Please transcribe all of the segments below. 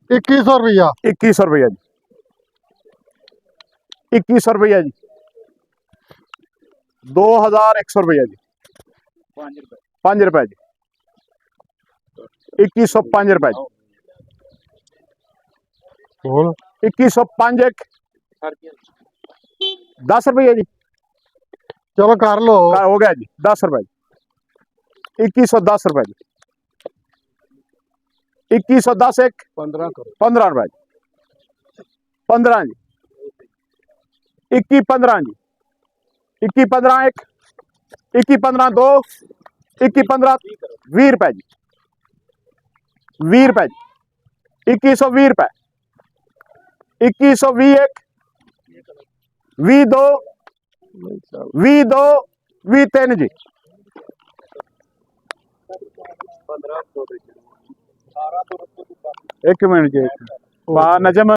2100 रुपया 2100 रुपया जी 2100 रुपया जी 2100 रुपया जी 5 रुपए जी 2105 रुपए जी 2105 एक 10 रुपया जी चलो कर लो हो गया जी 10 रुपए जी 2110 रुपए जी 2110 एक 15 रुपए जी 15 जी 2115 जी 2115 एक 2115 दो 2115 20 रुपए जी 20 रुपए जी 2120 रुपए 2120 एक 22 22 23 जी 1 मिनट जी नजम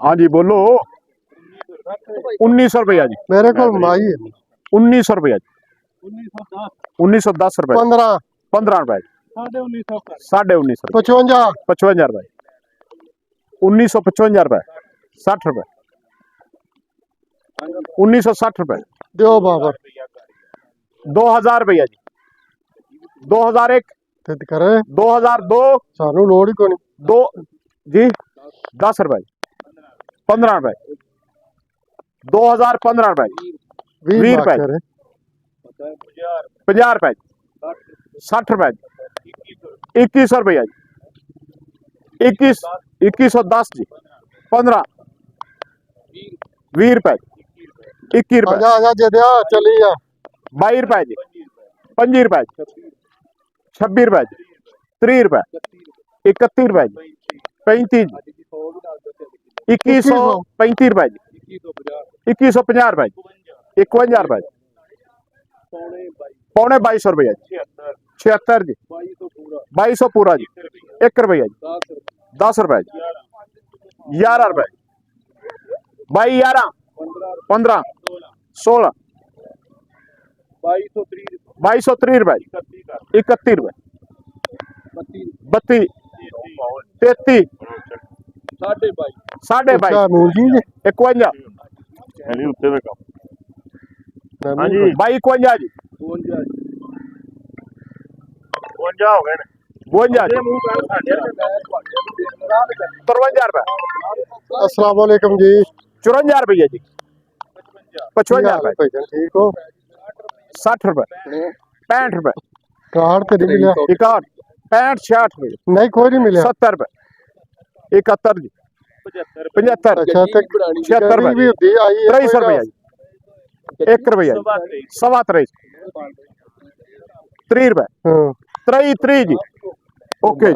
हाँ जी बोलो 1900 रुपया जी मेरे को माई है 1900 रुपया जी 1910 रुपए 15 रुपए 1950 55 रुपए 1955 रुपए 60 रुपए 1960 रुपए दो बाबर 2000 रुपया जी 2001 करे 2002 सानू लोड़ ही कोनी दो जी 10 रुपए 15 रुपए 2015 रुपए 20 रुपए 50 रुपए 60 रुपए 2100 रुपया जी 2110 जी 15 20 रुपए 21 रुपए चली जा 22 रुपए जी 25 रुपए 26 रुपए 30 रुपए 31 रुपए 35 2135 रुपए 2150 रुपए 51 रुपए पौने 2200 रुपया 76 जी 2200 पूरा जी 1 रुपया जी 10 रुपए 11 रुपए 22 11 15 16 2230 रुपए 31 रुपए 32 33 साढ़े 22 51 22 51 जी 52 हो गए 53 रुपए अस्सलाम वालेकुम जी 54 रुपया जी 55 रुपए ठीक हो 60 रुपए 65 रुपए कार्ड तो नहीं मिला 61 65 66 रुपए नहीं कोई नहीं मिला 70 रुपए 71 जी 75 अच्छा तो 76 रुपए भी होती आई 2300 रुपया जी 1 रुपया सवा 23 30 रुपए 3 जी ओके